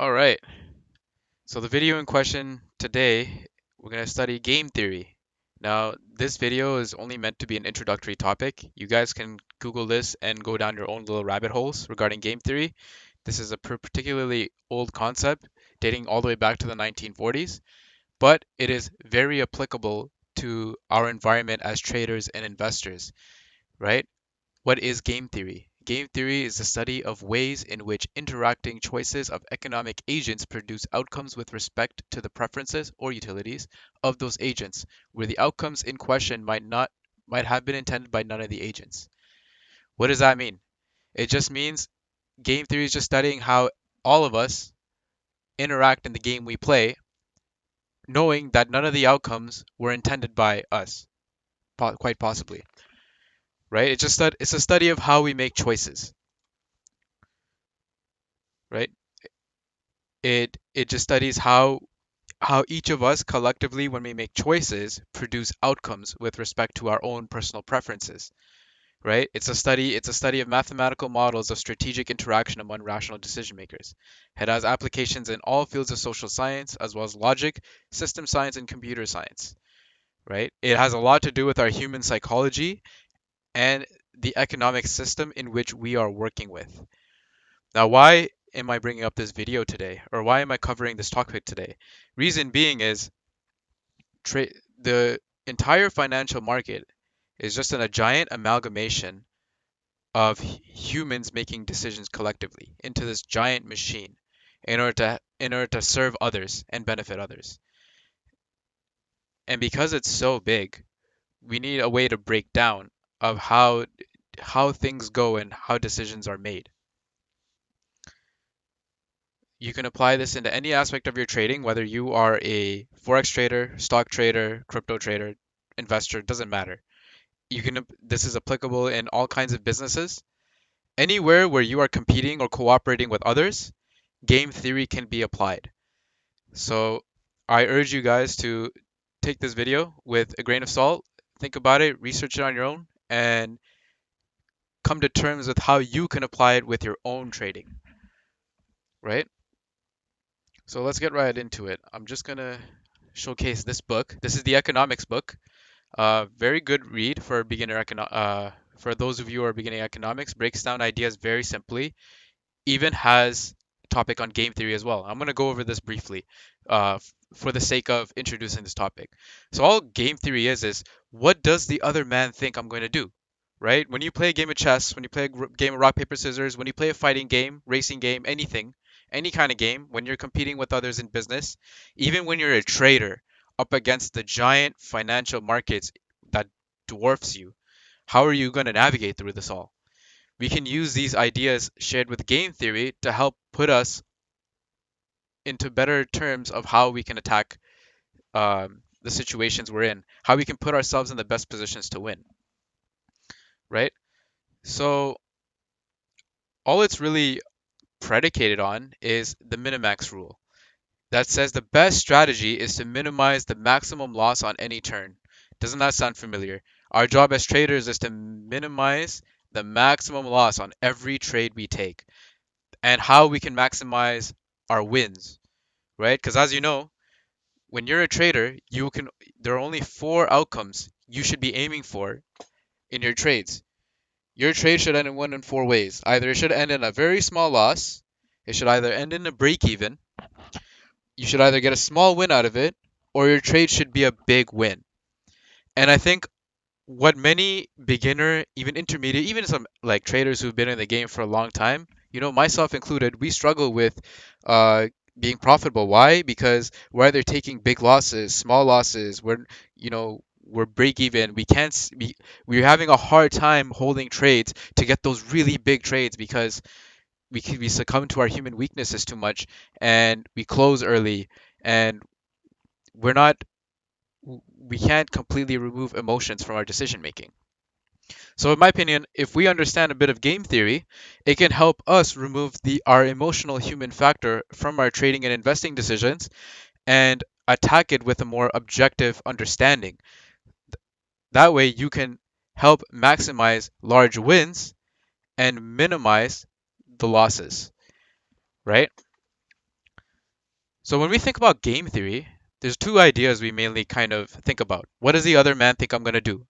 All right. So the video in question today, we're going to study game theory. Now, this video is only meant to be an introductory topic. You guys can Google this and go down your own little rabbit holes regarding game theory. This is a particularly old concept dating all the way back to the 1940s, but it is very applicable to our environment as traders and investors, right? What is game theory? Game theory is the study of ways in which interacting choices of economic agents produce outcomes with respect to the preferences or utilities of those agents, where the outcomes in question might have been intended by none of the agents. What does that mean? It just means game theory is just studying how all of us interact in the game we play, knowing that none of the outcomes were intended by us, quite possibly, right? It's a study of how we make choices, right? It just studies how each of us collectively, when we make choices, produce outcomes with respect to our own personal preferences, right? It's a study of mathematical models of strategic interaction among rational decision makers. It has applications in all fields of social science as well as logic, system science, and computer science, right? It has a lot to do with our human psychology and the economic system in which we are working with. Now, why am I bringing up this video today, or why am I covering this topic today? Reason being is the entire financial market is just a giant amalgamation of humans making decisions collectively into this giant machine in order to serve others and benefit others. And because it's so big, we need a way to break down of how things go and how decisions are made. You can apply this into any aspect of your trading, whether you are a forex trader, stock trader, crypto trader, investor, doesn't matter. This is applicable in all kinds of businesses. Anywhere where you are competing or cooperating with others, game theory can be applied. So I urge you guys to take this video with a grain of salt, think about it, research it on your own, and come to terms with how you can apply it with your own trading, right? So let's get right into it. I'm just gonna showcase this book. This is the economics book. Very good read for for those of you who are beginning economics. Breaks down ideas very simply. Even has a topic on game theory as well. I'm gonna go over this briefly, for the sake of introducing this topic. So all game theory is what does the other man think I'm going to do? Right? When you play a game of chess, when you play a game of rock paper scissors, when you play a fighting game, racing game, anything, any kind of game, when you're competing with others in business, even when you're a trader up against the giant financial markets that dwarfs you, how are you going to navigate through this all? We can use these ideas shared with game theory to help put us into better terms of how we can attack the situations we're in, how we can put ourselves in the best positions to win, right? So all it's really predicated on is the minimax rule that says the best strategy is to minimize the maximum loss on any turn. Doesn't that sound familiar? Our job as traders is to minimize the maximum loss on every trade we take and how we can maximize our wins, right? Because as you know, when you're a trader, there are only four outcomes you should be aiming for in your trades. Your trade should end in one in four ways. Either it should end in a very small loss, it should either end in a break even, you should either get a small win out of it, or your trade should be a big win. And I think what many beginner, even intermediate, even some like traders who've been in the game for a long time, myself included, we struggle with uh, being profitable. Why? Because we're either taking big losses, small losses, we're break even. We're having a hard time holding trades to get those really big trades because we succumb to our human weaknesses too much and we close early and we're not we can't completely remove emotions from our decision making. So in my opinion, if we understand a bit of game theory, it can help us remove our emotional human factor from our trading and investing decisions and attack it with a more objective understanding. That way you can help maximize large wins and minimize the losses, right? So when we think about game theory, there's two ideas we mainly kind of think about. What does the other man think I'm going to do?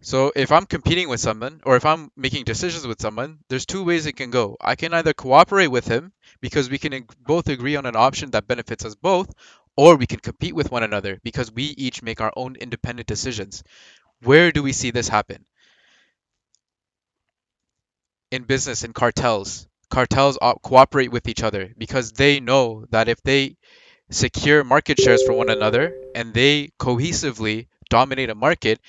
So if I'm competing with someone or if I'm making decisions with someone, there's two ways it can go. I can either cooperate with him because we can both agree on an option that benefits us both, or we can compete with one another because we each make our own independent decisions. Where do we see this happen? In business, in cartels. Cartels cooperate with each other because they know that if they secure market shares for one another and they cohesively dominate a market,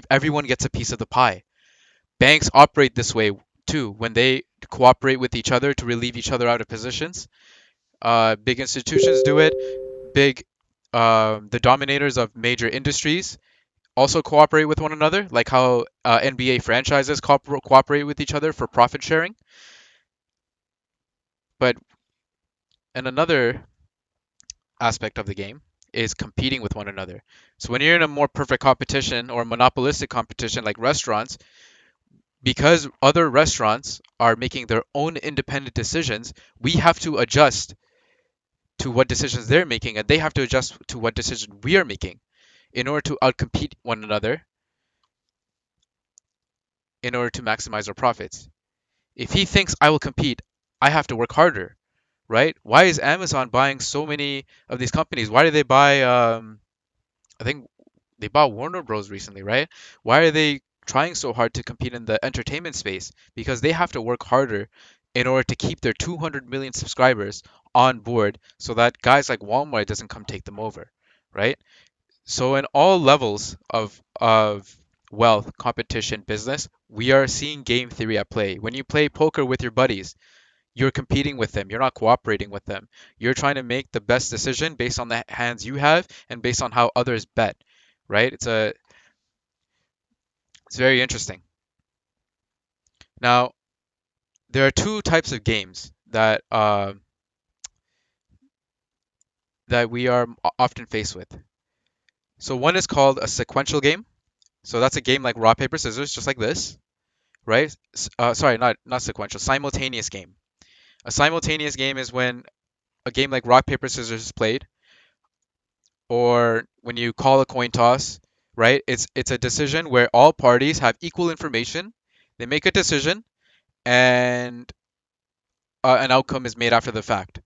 everyone gets a piece of the pie. Banks operate this way too when they cooperate with each other to relieve each other out of positions. Big institutions do it. Big, the dominators of major industries also cooperate with one another, like how NBA franchises cooperate with each other for profit sharing. But and another aspect of the game is competing with one another. So when you're in a more perfect competition or monopolistic competition like restaurants, because other restaurants are making their own independent decisions, we have to adjust to what decisions they're making, and they have to adjust to what decision we are making in order to outcompete one another in order to maximize our profits. If he thinks I will compete, I have to work harder, right? Why is Amazon buying so many of these companies? Why do they buy I think they bought Warner Bros. Recently, right? Why are they trying so hard to compete in the entertainment space? Because they have to work harder in order to keep their 200 million subscribers on board so that guys like Walmart doesn't come take them over, right? So in all levels of wealth, competition, business, we are seeing game theory at play. When you play poker with your buddies, you're competing with them. You're not cooperating with them. You're trying to make the best decision based on the hands you have and based on how others bet, right? It's very interesting. Now, there are two types of games that we are often faced with. So one is called a sequential game. So that's a game like rock paper scissors, just like this, right? Sorry, not sequential. Simultaneous game. A simultaneous game is when a game like rock paper scissors is played, or when you call a coin toss, right? It's a decision where all parties have equal information. They make a decision, and an outcome is made after the fact,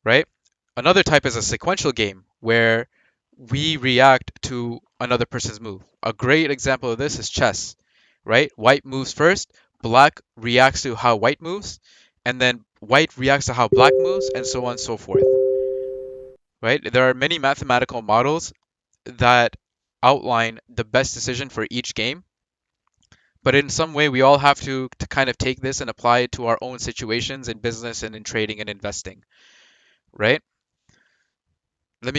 right? Another type is a sequential game where we react to another person's move. A great example of this is chess, right? White moves first, black reacts to how white moves, and then white reacts to how black moves, and so on and so forth, right? There are many mathematical models that outline the best decision for each game, but in some way we all have to kind of take this and apply it to our own situations in business and in trading and investing, right? I'm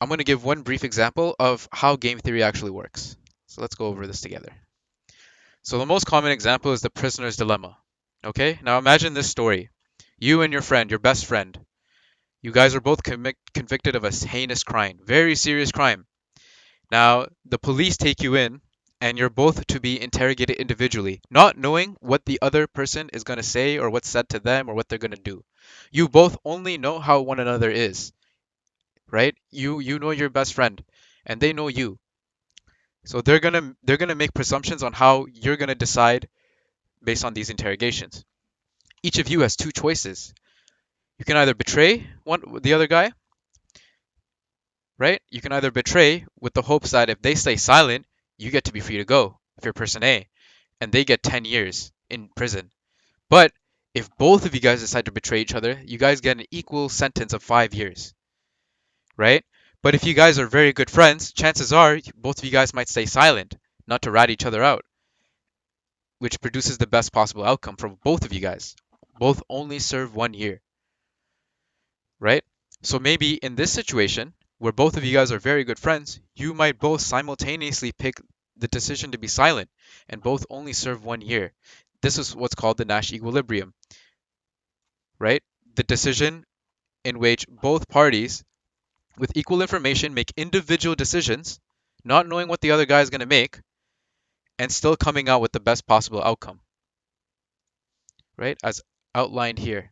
going to give one brief example of how game theory actually works. So let's go over this together. So the most common example is the prisoner's dilemma. Okay, now imagine this story. You and your friend, your best friend, you guys are both convicted of a heinous crime, very serious crime. Now, the police take you in, and you're both to be interrogated individually, not knowing what the other person is going to say or what's said to them or what they're going to do. You both only know how one another is, right? You know your best friend, and they know you. So they're gonna make presumptions on how you're gonna decide based on these interrogations. Each of you has two choices. You can either betray the other guy, right? You can either betray with the hopes that if they stay silent, you get to be free to go if you're person A, and they get 10 years in prison. But if both of you guys decide to betray each other, you guys get an equal sentence of 5 years, right? But if you guys are very good friends, chances are both of you guys might stay silent, not to rat each other out, which produces the best possible outcome for both of you guys. Both only serve 1 year, right? So maybe in this situation, where both of you guys are very good friends, you might both simultaneously pick the decision to be silent and both only serve 1 year. This is what's called the Nash equilibrium, right? The decision in which both parties with equal information make individual decisions, not knowing what the other guy is going to make, and still coming out with the best possible outcome, right? As outlined here.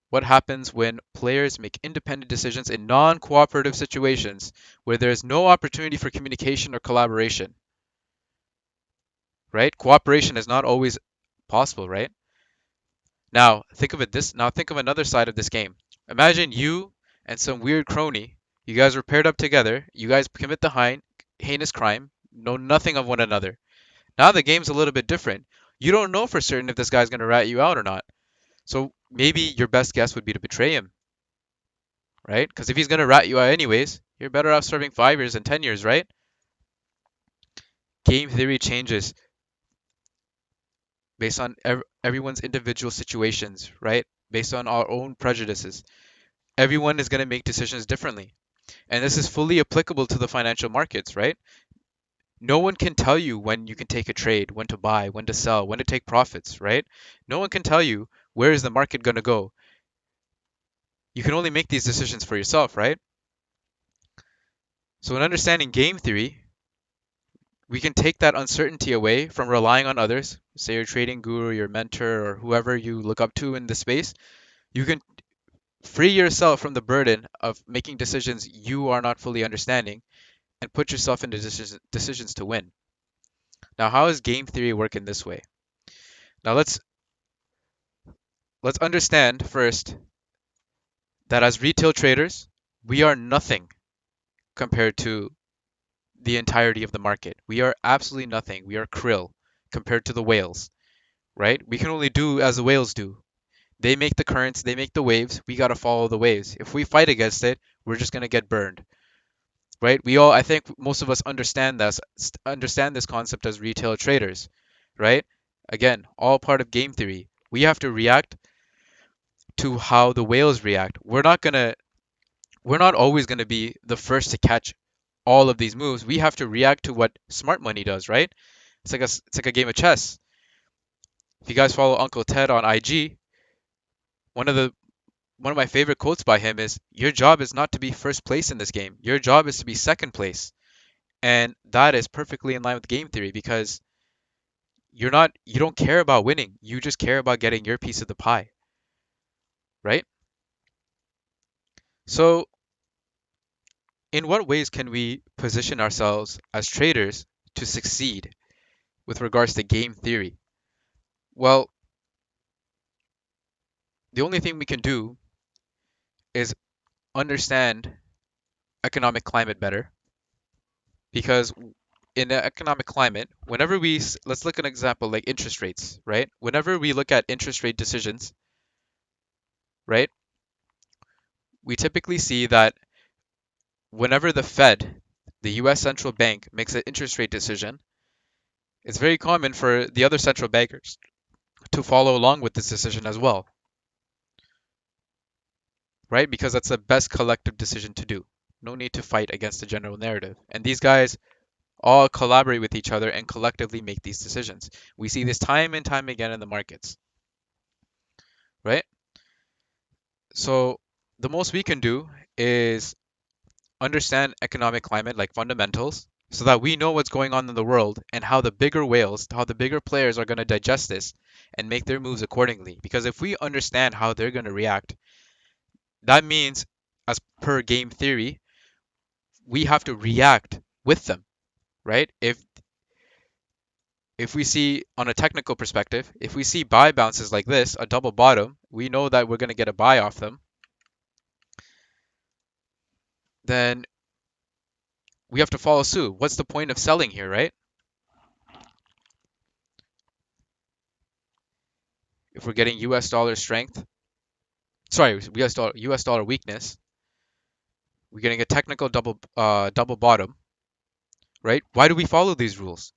What happens when players make independent decisions in non-cooperative situations where there is no opportunity for communication or collaboration, right? Cooperation is not always possible, right? Now think of another side of this game. Imagine you and some weird crony. You guys were paired up together. You guys commit the heinous crime, know nothing of one another. Now the game's a little bit different. You don't know for certain if this guy's going to rat you out or not. So maybe your best guess would be to betray him, right? Because if he's going to rat you out anyways, you're better off serving 5 years than 10 years, right? Game theory changes based on everyone's individual situations, right? Based on our own prejudices. Everyone is going to make decisions differently. And this is fully applicable to the financial markets, right? No one can tell you when you can take a trade, when to buy, when to sell, when to take profits, right? No one can tell you where is the market going to go. You can only make these decisions for yourself, right? So in understanding game theory, we can take that uncertainty away from relying on others, say your trading guru, your mentor, or whoever you look up to in the space. You can free yourself from the burden of making decisions you are not fully understanding and put yourself into decisions to win. Now, how does game theory work in this way? Now let's understand first that as retail traders, we are nothing compared to the entirety of the market. We are absolutely nothing. We are krill compared to the whales, right? We can only do as the whales do. They make the currents, they make the waves. We got to follow the waves. If we fight against it, we're just going to get burned, right? I think most of us understand this concept as retail traders, right? Again, all part of game theory. We have to react to how the whales react. We're not always going to be the first to catch all of these moves. We have to react to what smart money does, right? It's like a game of chess. If you guys follow Uncle Ted on IG, one of the one of my favorite quotes by him is, "Your job is not to be first place in this game. Your job is to be second place." And that is perfectly in line with game theory because you don't care about winning. You just care about getting your piece of the pie, right? So, in what ways can we position ourselves as traders to succeed with regards to game theory? Well, the only thing we can do is understand economic climate better because in the economic climate, let's look at an example like interest rates, right? Whenever we look at interest rate decisions, right, we typically see that whenever the Fed, the US central bank, makes an interest rate decision, it's very common for the other central bankers to follow along with this decision as well, right? Because that's the best collective decision to do. No need to fight against the general narrative. And these guys all collaborate with each other and collectively make these decisions. We see this time and time again in the markets, right? So the most we can do is understand economic climate like fundamentals so that we know what's going on in the world and how the bigger whales, how the bigger players are going to digest this and make their moves accordingly. Because if we understand how they're going to react, that means, as per game theory, we have to react with them, right? If we see on a technical perspective, if we see buy bounces like this, a double bottom, we know that we're going to get a buy off them. Then we have to follow suit. What's the point of selling here, right? If we're getting US dollar strength, sorry, US dollar weakness, we're getting a technical double bottom, right? Why do we follow these rules?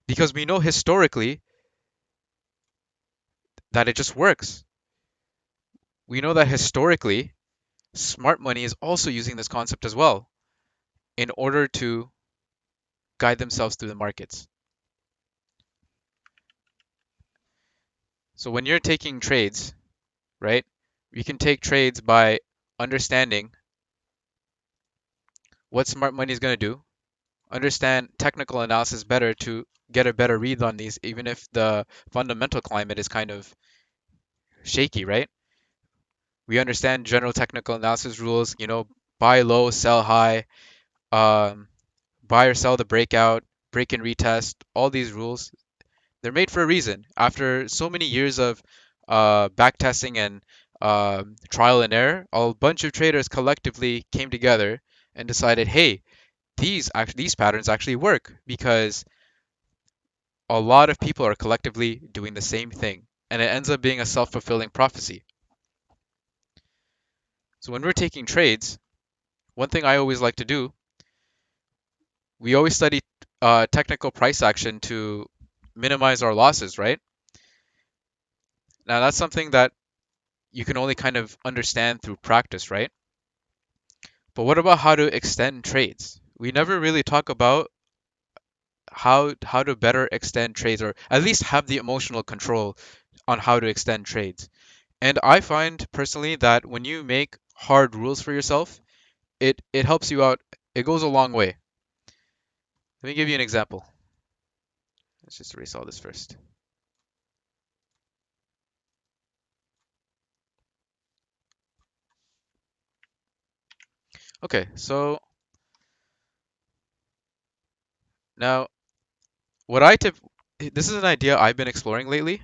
Because we know historically that it just works. We know that historically, smart money is also using this concept as well in order to guide themselves through the markets. So when you're taking trades, right, you can take trades by understanding what smart money is going to do, understand technical analysis better to get a better read on these, even if the fundamental climate is kind of shaky, right? We understand general technical analysis rules, buy low, sell high, um, buy or sell the breakout, break and retest, all these rules, they're made for a reason. After so many years of back testing and trial and error, a bunch of traders collectively came together and decided, hey, these patterns actually work because a lot of people are collectively doing the same thing, and it ends up being a self-fulfilling prophecy. So when we're taking trades, one thing I always like to do, we always study technical price action to minimize our losses, right? Now that's something that you can only kind of understand through practice, right? But what about how to extend trades? We never really talk about how to better extend trades, or at least have the emotional control on how to extend trades. And I find personally that when you make hard rules for yourself, it helps you out. It goes a long way. Let me give you an example. Let's just erase all this first. Okay, so now what I tip this is an idea I've been exploring lately.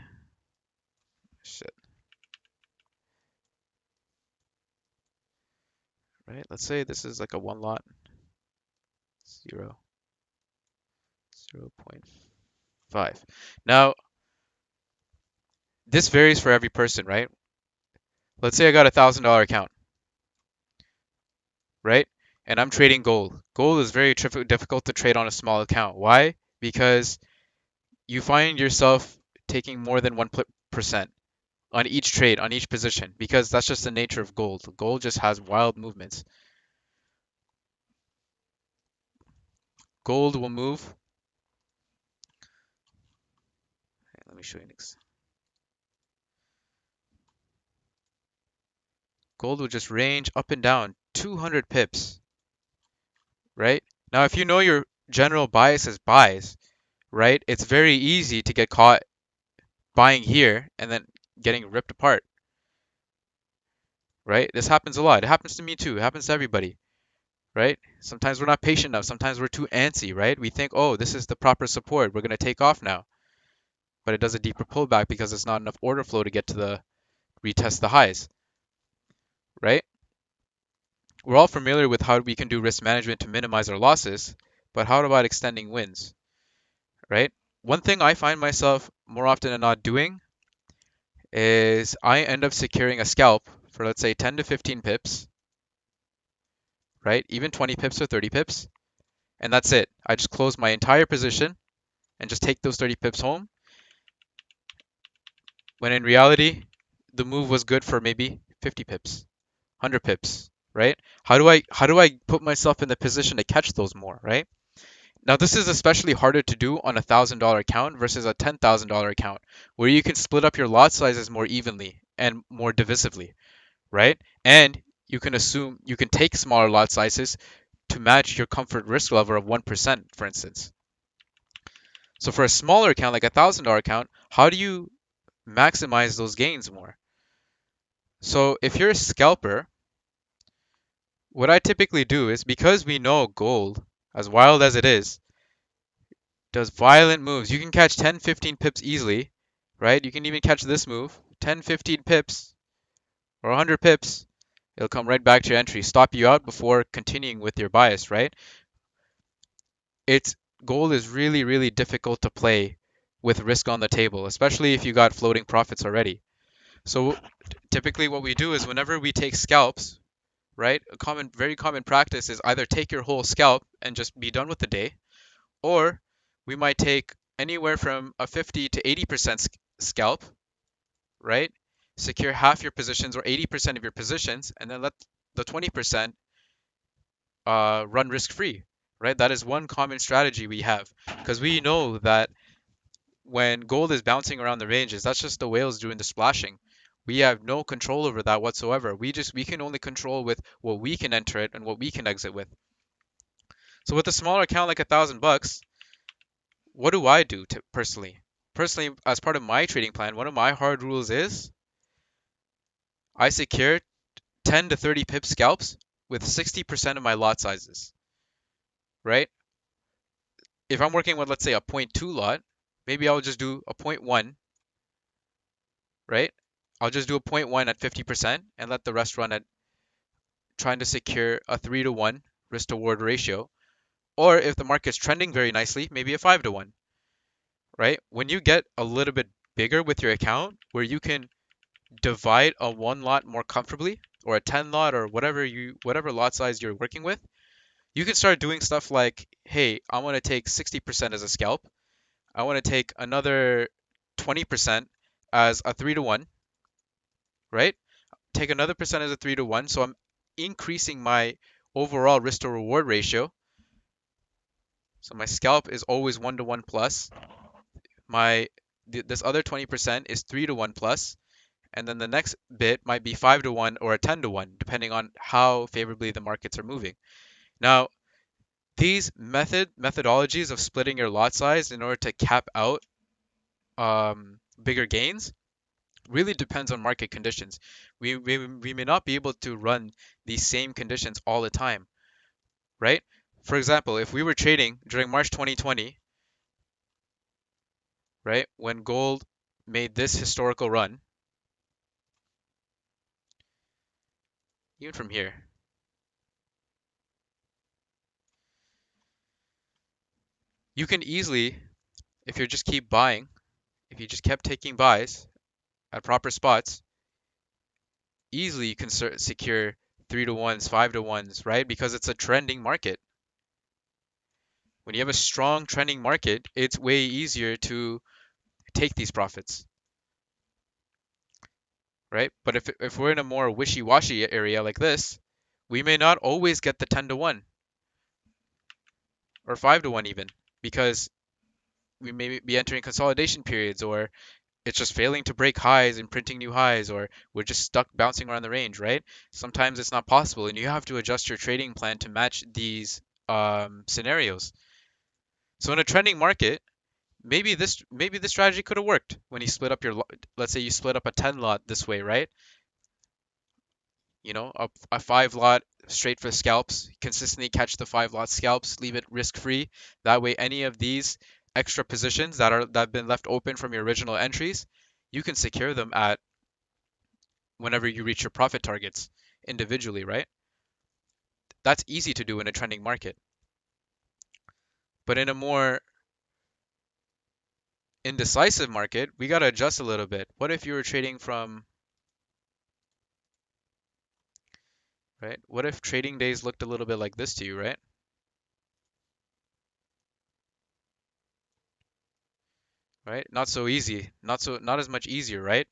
Shit, right? Let's say this is like a one lot, 0, 0.5. Now, this varies for every person, right? Let's say I got $1,000 account, right? And I'm trading gold. Gold is very difficult to trade on a small account. Why? Because you find yourself taking more than 1% on each trade, on each position, because that's just the nature of gold. Gold just has wild movements. Gold will move. Let me show you next. Gold will just range up and down 200 pips, right? Now, if you know your general bias is buys, right, it's very easy to get caught buying here and then getting ripped apart, right? This happens a lot. It happens to me too. It happens to everybody, right? Sometimes we're not patient enough. Sometimes we're too antsy, right? We think, oh, this is the proper support. We're going to take off now. But it does a deeper pullback because it's not enough order flow to get to the retest the highs, right? We're all familiar with how we can do risk management to minimize our losses, but how about extending wins, right? One thing I find myself more often than not doing is I end up securing a scalp for, let's say, 10 to 15 pips, right? Even 20 pips or 30 pips, and that's it. I just close my entire position and just take those 30 pips home, when in reality, the move was good for maybe 50 pips, 100 pips, right? How do I put myself in the position to catch those more, right? Now, this is especially harder to do on $1,000 account versus a $10,000 account, where you can split up your lot sizes more evenly and more divisively, right? And you can take smaller lot sizes to match your comfort risk level of 1%, for instance. So for a smaller account, like a $1,000 account, how do you maximize those gains more? So if you're a scalper, what I typically do is, because we know gold, as wild as it is, does violent moves. You can catch 10, 15 pips easily, right? You can even catch this move, 10, 15 pips or 100 pips. It'll come right back to your entry, stop you out before continuing with your bias, right? It's Gold is really, really difficult to play with risk on the table, especially if you got floating profits already. So typically what we do is, whenever we take scalps, right? Very common practice is either take your whole scalp and just be done with the day, or we might take anywhere from a 50 to 80% scalp, right? Secure half your positions or 80% of your positions, and then let the 20% run risk free, right? That is one common strategy we have, because we know that when gold is bouncing around the ranges, that's just the whales doing the splashing. We have no control over that whatsoever. We can only control with what we can enter it and what we can exit with. So with a smaller account like $1,000, what do I do personally? Personally, as part of my trading plan, one of my hard rules is I secure 10 to 30 pip scalps with 60% of my lot sizes, right? If I'm working with, let's say, a point 0.2 lot, maybe I'll just do a point 0.1, right? I'll just do a point 0.1 at 50% and let the rest run at trying to secure a 3 to 1 risk to reward ratio. Or if the market's trending very nicely, maybe a 5 to 1, right? When you get a little bit bigger with your account where you can divide a one lot more comfortably or a 10 lot or whatever lot size you're working with, you can start doing stuff like, hey, I want to take 60% as a scalp. I want to take another 20% as a 3 to 1, right? Take another percent as a 3 to 1. So I'm increasing my overall risk to reward ratio. So my scalp is always 1 to 1 plus. This other 20% is 3 to 1 plus, and then the next bit might be 5 to 1 or a 10 to 1, depending on how favorably the markets are moving. Now, these methodologies of splitting your lot size in order to cap out bigger gains really depends on market conditions. We may not be able to run these same conditions all the time, right? For example, if we were trading during March 2020, right, when gold made this historical run, even from here, you can easily, if you just keep buying, if you just kept taking buys at proper spots, easily you can secure 3 to 1s, 5 to 1s, right? Because it's a trending market. When you have a strong trending market, it's way easier to take these profits, right? But if we're in a more wishy-washy area like this, we may not always get the 10 to 1 or 5 to 1 even, because we may be entering consolidation periods, or it's just failing to break highs and printing new highs, or we're just stuck bouncing around the range, right? Sometimes it's not possible, and you have to adjust your trading plan to match these scenarios. So in a trending market, maybe this strategy could have worked when you split up let's say you split up a 10 lot this way, right? A 5 lot straight for scalps, consistently catch the 5 lot scalps, leave it risk free. That way, any of these extra positions that have been left open from your original entries, you can secure them at whenever you reach your profit targets individually, right? That's easy to do in a trending market. But in a more indecisive market, we got to adjust a little bit. What if you were trading from, right? What if trading days looked a little bit like this to you, right? Right? Not so easy. Not as much easier, right?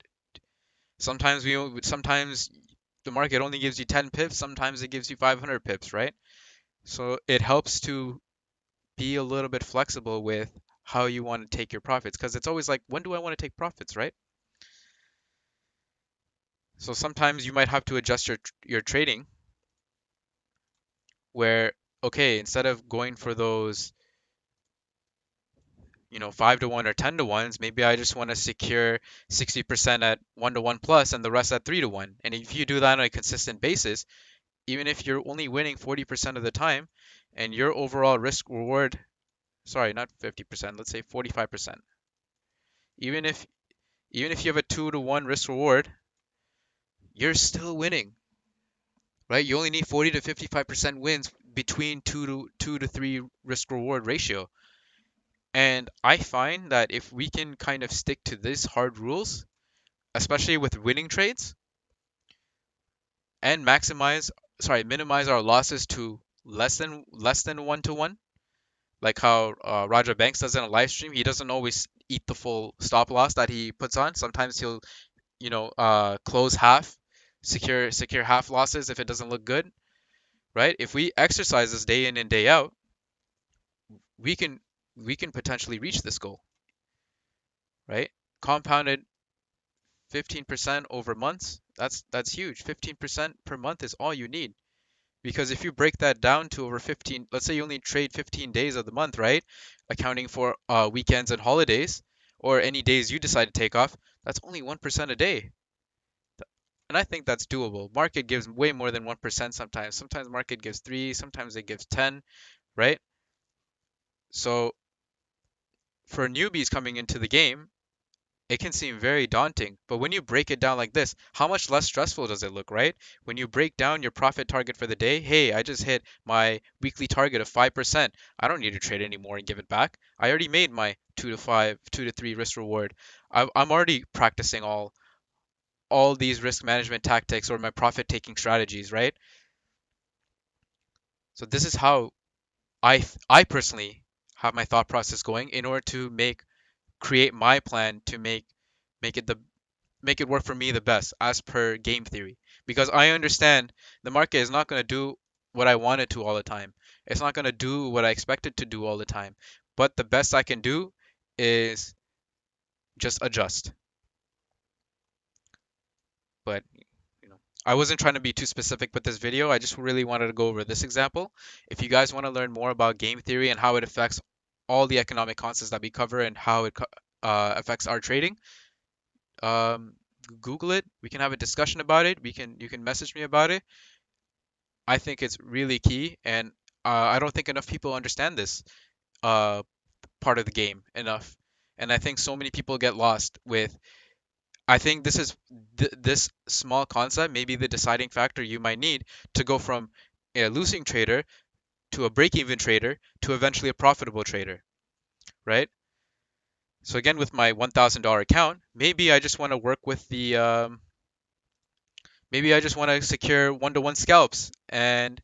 Sometimes the market only gives you 10 pips, sometimes it gives you 500 pips, right? So it helps to be a little bit flexible with how you want to take your profits, because it's always like, when do I want to take profits, right? So sometimes you might have to adjust your trading where, okay, instead of going for those, 5 to 1 or 10 to 1s, maybe I just want to secure 60% at 1 to 1 plus and the rest at 3 to 1. And if you do that on a consistent basis, even if you're only winning 40% of the time and your overall risk reward, sorry, not 50%, let's say 45%. Even if even if you have a 2 to 1 risk reward, you're still winning, right? You only need 40 to 55% wins between 2 to 3 risk reward ratio. And I find that if we can kind of stick to these hard rules, especially with winning trades, and minimize our losses to less than 1 to 1, like how Raja Banks does in a live stream. He doesn't always eat the full stop loss that he puts on. Sometimes he'll, close half, secure half losses if it doesn't look good, right? If we exercise this day in and day out, we can we can potentially reach this goal, right? Compounded 15% over months, that's huge. 15% per month is all you need. Because if you break that down to over 15, let's say you only trade 15 days of the month, right? Accounting for weekends and holidays, or any days you decide to take off, that's only 1% a day. And I think that's doable. Market gives way more than 1% sometimes. Sometimes market gives 3, sometimes it gives 10, right? So for newbies coming into the game, it can seem very daunting, but when you break it down like this, how much less stressful does it look, right? When you break down your profit target for the day, hey, I just hit my weekly target of 5%. I don't need to trade anymore and give it back. I already made my 2 to 5, 2 to 3 risk reward. I'm already practicing all these risk management tactics or my profit taking strategies, right? So this is how I personally have my thought process going in order to create my plan to make it the make it work for me the best as per game theory. Because I understand the market is not going to do what I want it to all the time. It's not going to do what I expect it to do all the time. But the best I can do is just adjust. But you know, I wasn't trying to be too specific with this video. I just really wanted to go over this example. If you guys want to learn more about game theory and how it affects all the economic concepts that we cover and how it affects our trading, um, Google it. We can have a discussion about it. You can message me about it. I think it's really key, and I don't think enough people understand this uh, part of the game enough. And I think so many people get lost with. I think this small concept may be the deciding factor you might need to go from a losing trader to a break-even trader to eventually a profitable trader, right? So again, with my $1,000 account, maybe I just want to work with maybe I just want to secure 1-to-1 scalps and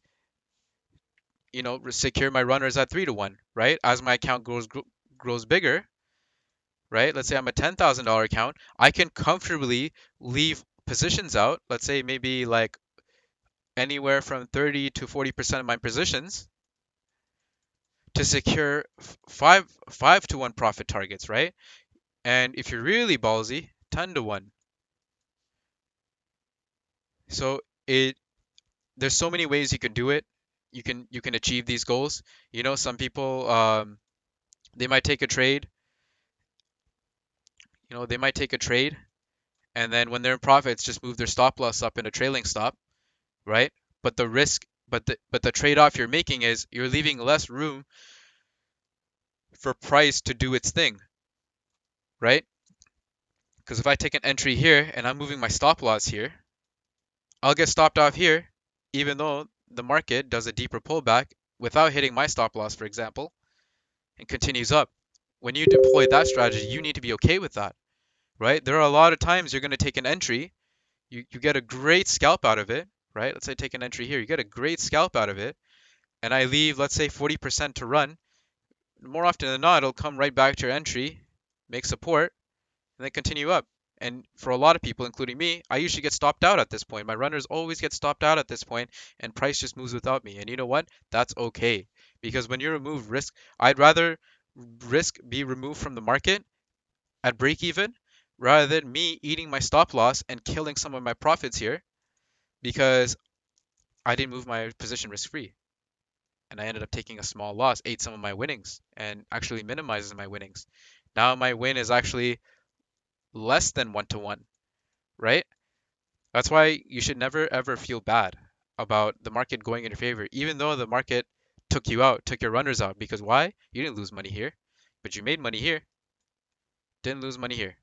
secure my runners at 3-to-1, right? As my account grows bigger, right? Let's say I'm a $10,000 account, I can comfortably leave positions out. Let's say maybe like anywhere from 30 to 40% of my positions to secure 5-to-1 profit targets, right? And if you're really ballsy, 10-to-1. So it there's so many ways you can do it. You can achieve these goals. Some people they might take a trade. They might take a trade and then when they're in profits, just move their stop loss up in a trailing stop, right? But the risk, but the trade-off you're making is you're leaving less room for price to do its thing, right? Because if I take an entry here and I'm moving my stop loss here, I'll get stopped off here, even though the market does a deeper pullback without hitting my stop loss, for example, and continues up. When you deploy that strategy, you need to be okay with that, right? There are a lot of times you're going to take an entry, you get a great scalp out of it, right? Let's say take an entry here, you get a great scalp out of it, and I leave, let's say 40% to run. More often than not, it'll come right back to your entry, make support, and then continue up. And for a lot of people, including me, I usually get stopped out at this point. My runners always get stopped out at this point, and price just moves without me. And you know what? That's okay. Because when you remove risk, I'd rather risk be removed from the market at break even rather than me eating my stop loss and killing some of my profits here because I didn't move my position risk free. And I ended up taking a small loss, ate some of my winnings, and actually minimizes my winnings. Now my win is actually less than 1-to-1, right? That's why you should never ever feel bad about the market going in your favor, even though the market took you out, took your runners out. Because why? You didn't lose money here, but you made money here, didn't lose money here.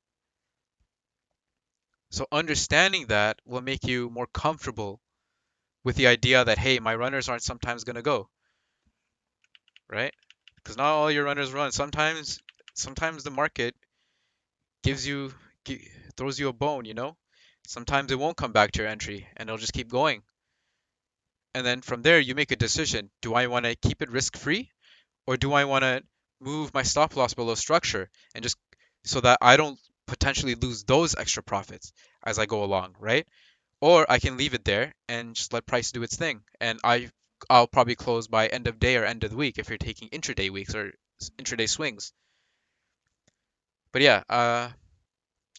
So understanding that will make you more comfortable with the idea that, hey, my runners aren't sometimes going to go, right? Because not all your runners run. Sometimes the market gives you throws you a bone. Sometimes it won't come back to your entry and it'll just keep going. And then from there you make a decision. Do I want to keep it risk free or do I want to move my stop loss below structure and just so that I don't potentially lose those extra profits as I go along, right? Or I can leave it there and just let price do its thing. And I'll probably close by end of day or end of the week if you're taking intraday weeks or intraday swings. But yeah,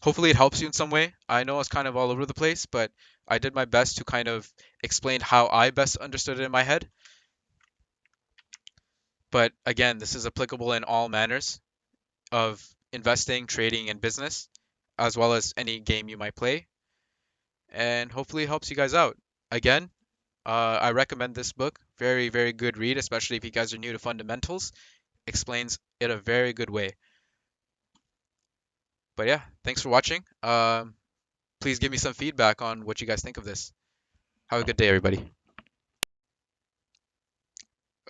hopefully it helps you in some way. I know it's kind of all over the place, but I did my best to kind of explain how I best understood it in my head. But again, this is applicable in all manners of investing, trading, and business, as well as any game you might play. and hopefully it helps you guys out. Again, I recommend this book. Very, very good read, especially if you guys are new to fundamentals. Explains it a very good way. But yeah, thanks for watching. Please give me some feedback on what you guys think of this. Have a good day, everybody.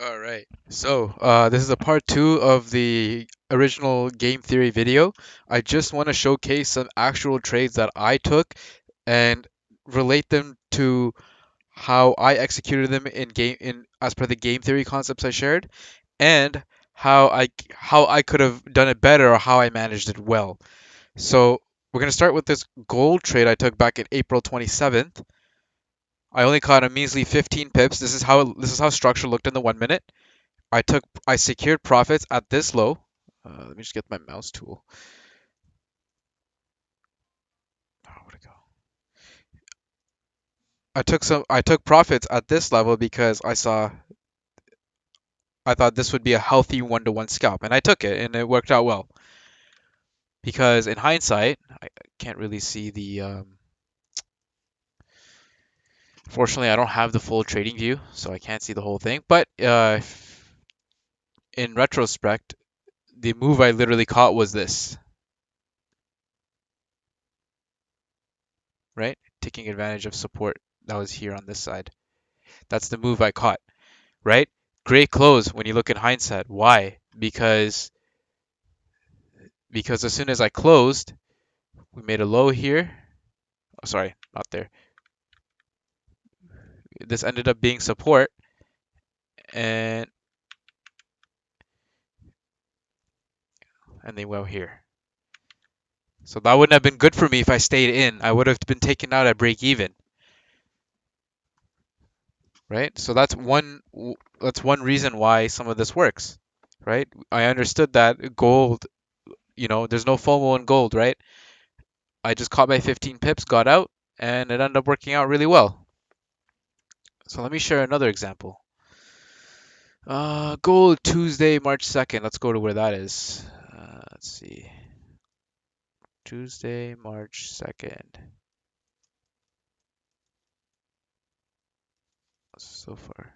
All right. So, this is a part two of the original game theory video. I just want to showcase some actual trades that I took and relate them to how I executed them in game in as per the game theory concepts I shared, and how I could have done it better or how I managed it well. So, we're gonna start with this gold trade I took back in April 27th. I only caught a measly 15 pips. This is how structure looked in the 1 minute. I secured profits at this low. Let me just get my mouse tool. Oh, where'd it go? I took profits at this level because I thought this would be a healthy 1-to-1 scalp, and I took it, and it worked out well. Because in hindsight, I can't really see the. Fortunately, I don't have the full trading view, so I can't see the whole thing. But in retrospect, the move I literally caught was this, right? Taking advantage of support that was here on this side. That's the move I caught, right? Great close when you look in hindsight. Why? Because as soon as I closed, we made a low here. Oh, sorry, not there. This ended up being support, and they went here. So that wouldn't have been good for me if I stayed in. I would have been taken out at break even, right? So that's one reason why some of this works, right? I understood that gold, there's no FOMO in gold, right? I just caught my 15 pips, got out, and it ended up working out really well. So let me share another example. Gold Tuesday, March 2nd. Let's go to where that is. Let's see. Tuesday, March 2nd. So far.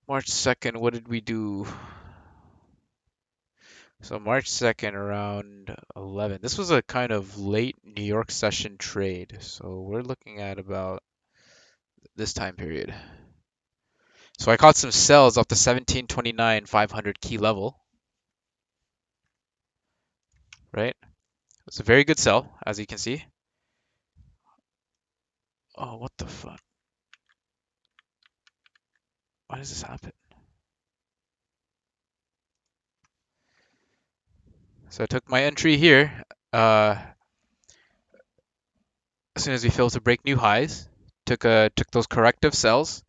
March 2nd, what did we do? So March 2nd around 11. This was a kind of late New York session trade. So we're looking at about this time period. So I caught some sells off the 1729 500 key level, right? It's a very good sell, as you can see. Oh, what the fuck? Why does this happen? So I took my entry here. As soon as we failed to break new highs, took those corrective sells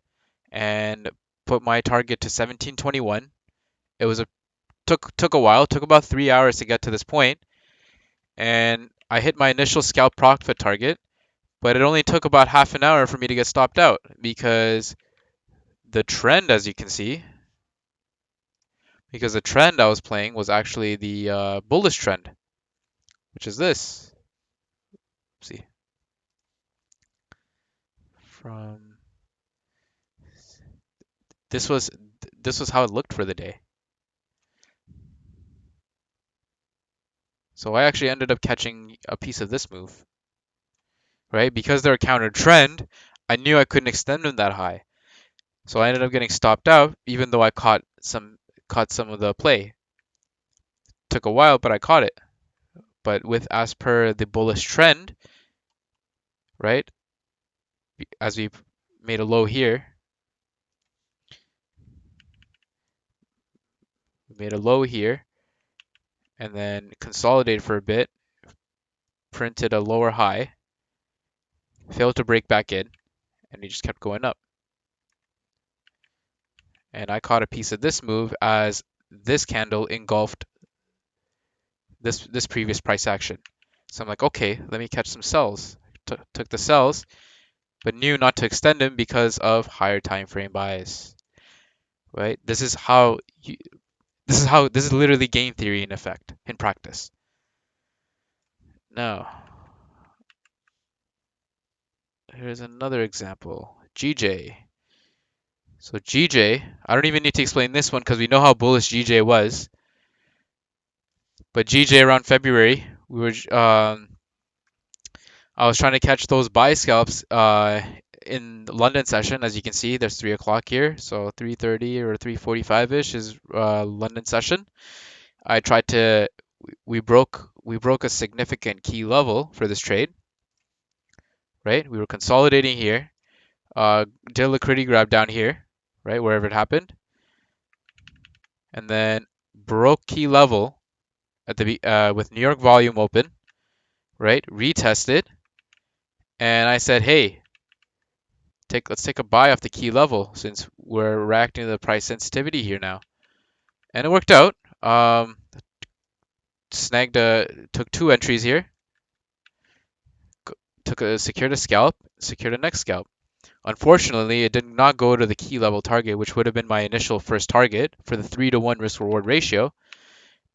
and put my target to 1721. It was a took a while, took about 3 hours to get to this point, and I hit my initial scalp profit target, but it only took about half an hour for me to get stopped out because the trend, as you can see, because the trend I was playing was actually the bullish trend, which is this. Let's see, from this was this was how it looked for the day. So I actually ended up catching a piece of this move, right? Because they're a counter trend, I knew I couldn't extend them that high. So I ended up getting stopped out, even though I caught some of the play. Took a while, but I caught it. But with as per the bullish trend, right? As we made a low here, we made a low here, and then consolidated for a bit, printed a lower high, failed to break back in, and we just kept going up. And I caught a piece of this move as this candle engulfed this previous price action. So I'm like, okay, let me catch some sells. Took the sells, but knew not to extend them because of higher time frame bias. Right? This is literally game theory in effect in practice. Now, here's another example. GJ. So GJ, I don't even need to explain this one because we know how bullish GJ was. But GJ around February, I was trying to catch those buy scalps in the London session. As you can see, there's 3 o'clock here, so 3:30 or 3:45 ish is London session. I tried to we broke a significant key level for this trade, right? We were consolidating here, did a liquidity grab down here, right, wherever it happened, and then broke key level at the with New York volume open, right? Retested, and I said, hey, let's take a buy off the key level since we're reacting to the price sensitivity here now, and it worked out. Took 2 entries here, secured a scalp, secured a next scalp. Unfortunately, it did not go to the key level target, which would have been my initial first target for the 3-to-1 risk reward ratio.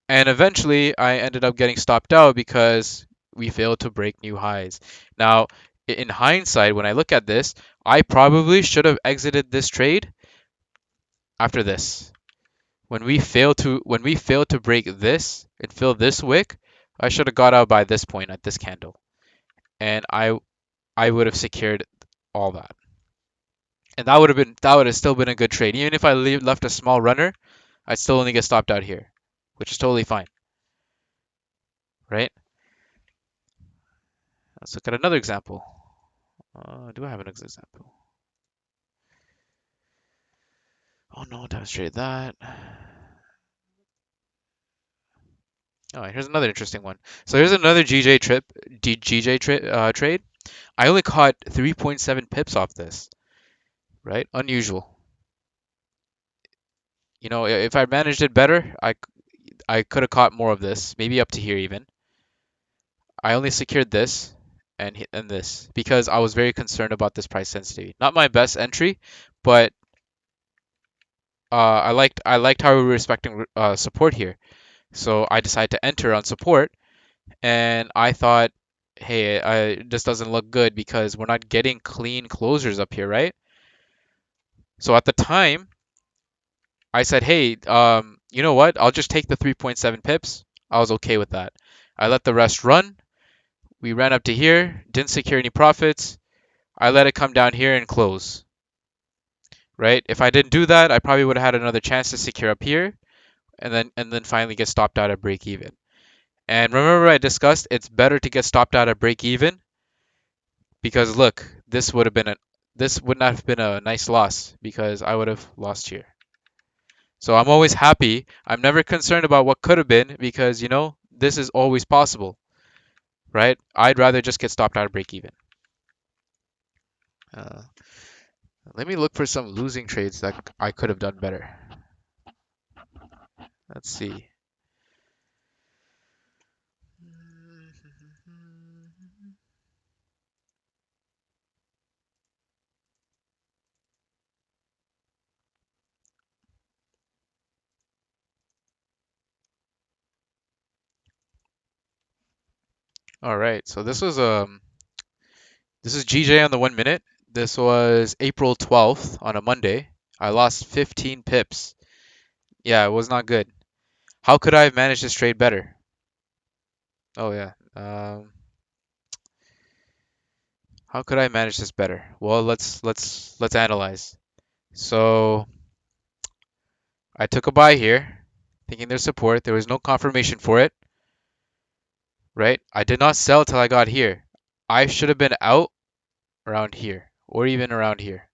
And eventually, I ended up getting stopped out because we failed to break new highs. Now, in hindsight, when I look at this, I probably should have exited this trade after this. When we failed to break this and fill this wick, I should have got out by this point at this candle, and I would have secured all that. And that would have still been a good trade. Even if I left a small runner, I'd still only get stopped out here, which is totally fine, right? Let's look at another example. Do I have an example? Oh no, demonstrate that. Oh, here's another interesting one. So here's another trade. I only caught 3.7 pips off this, right? Unusual. You know, if I managed it better, I could have caught more of this, maybe up to here even. I only secured this and this because I was very concerned about this price sensitivity. Not my best entry, but I liked how we were respecting support here. So I decided to enter on support, and I thought, hey, this doesn't look good because we're not getting clean closures up here, right? So at the time, I said, hey, you know what? I'll just take the 3.7 pips. I was okay with that. I let the rest run. We ran up to here, didn't secure any profits. I let it come down here and close, right? If I didn't do that, I probably would have had another chance to secure up here and then finally get stopped out at break even. And remember I discussed it's better to get stopped out at break even because look, this would not have been a nice loss because I would have lost here. So I'm always happy. I'm never concerned about what could have been because this is always possible, right? I'd rather just get stopped out at break even. Uh, Let me look for some losing trades that I could have done better. Let's see. All right, so this is GJ on the 1 minute. This was April 12th on a Monday. I lost 15 pips. Yeah, it was not good. How could I have managed this trade better? Oh yeah. How could I manage this better? Well, let's analyze. So I took a buy here, thinking there's support. There was no confirmation for it, right? I did not sell till I got here. I should have been out around here or even around here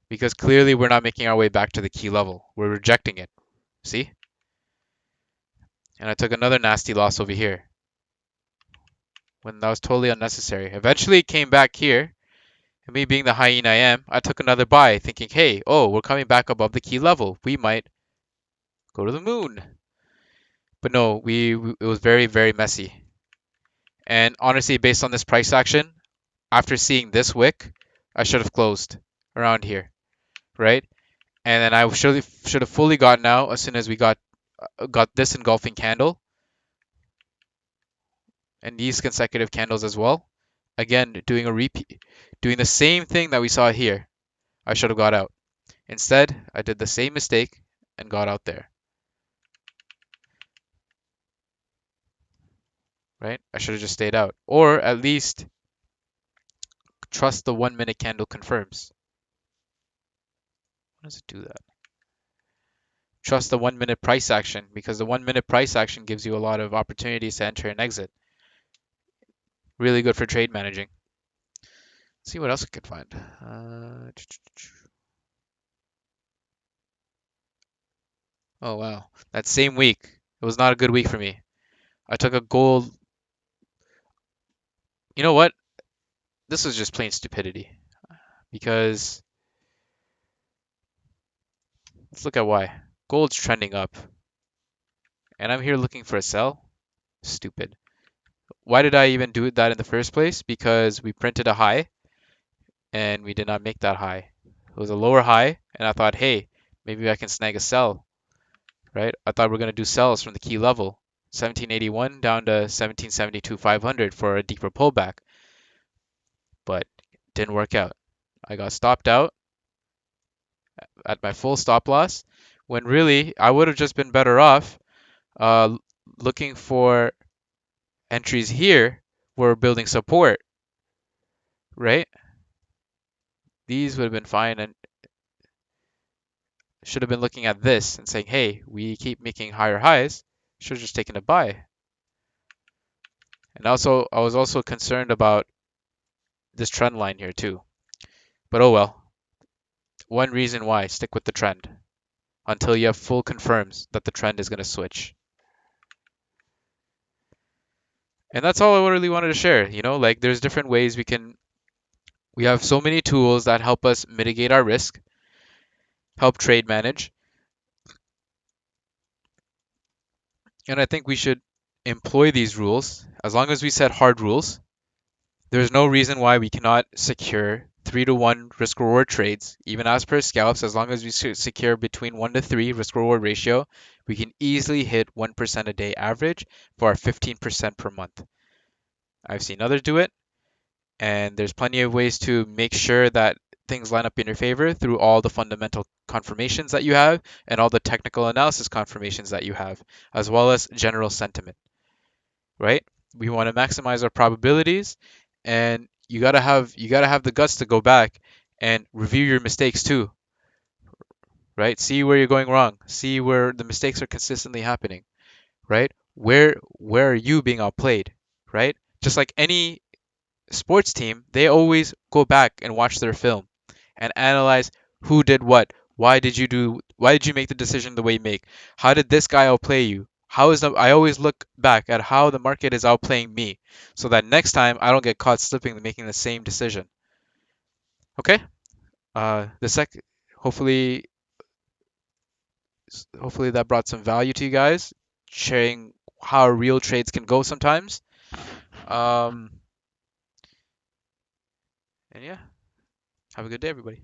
because clearly we're not making our way back to the key level. We're rejecting it. See? And I took another nasty loss over here when that was totally unnecessary. Eventually it came back here. And me being the hyena I am, I took another buy thinking, hey, oh, we're coming back above the key level. We might go to the moon. But no, it was very, very messy. And honestly, based on this price action, after seeing this wick, I should have closed around here, right? And then I should have fully gotten out as soon as we got this engulfing candle. and these consecutive candles as well. Again, doing a repeat, doing the same thing that we saw here. I should have got out. Instead, I did the same mistake and got out there, right? I should have just stayed out, or at least trust the 1 minute candle confirms. Why does it do that? Trust the 1 minute price action because the 1 minute price action gives you a lot of opportunities to enter and exit. Really good for trade managing. Let's see what else I could find. Oh wow, that same week, it was not a good week for me. I took a gold. You know what? This was just plain stupidity because let's look at why. Gold's trending up, and I'm here looking for a sell. Stupid. Why did I even do that in the first place? Because we printed a high and we did not make that high. It was a lower high, and I thought, hey, maybe I can snag a sell, right? I thought we are going to do sells from the key level, 1781 down to 1772 500 for a deeper pullback, but didn't work out. I got stopped out at my full stop loss when really I would have just been better off uh, looking for entries here where we're building support, right? These would have been fine and should have been looking at this and saying, hey, we keep making higher highs. Should have just taken a buy. And also, I was also concerned about this trend line here too. But oh well. One reason why, stick with the trend until you have full confirms that the trend is going to switch. And that's all I really wanted to share. Like there's different ways we have so many tools that help us mitigate our risk, help trade manage. And I think we should employ these rules as long as we set hard rules. There's no reason why we cannot secure 3-to-1 risk reward trades, even as per scalps, as long as we secure between 1-to-3 risk reward ratio, we can easily hit 1% a day average for our 15% per month. I've seen others do it, and there's plenty of ways to make sure that things line up in your favor through all the fundamental confirmations that you have and all the technical analysis confirmations that you have, as well as general sentiment, right? We want to maximize our probabilities, and you gotta have the guts to go back and review your mistakes too, right? See where you're going wrong, see where the mistakes are consistently happening, right? Where are you being outplayed, right? Just like any sports team, they always go back and watch their film and analyze who did what. Why did you make the decision the way you make? How did this guy outplay you? I always look back at how the market is outplaying me so that next time I don't get caught slipping making the same decision. Okay? The sec hopefully hopefully that brought some value to you guys, sharing how real trades can go sometimes. Um, and yeah, have a good day, everybody.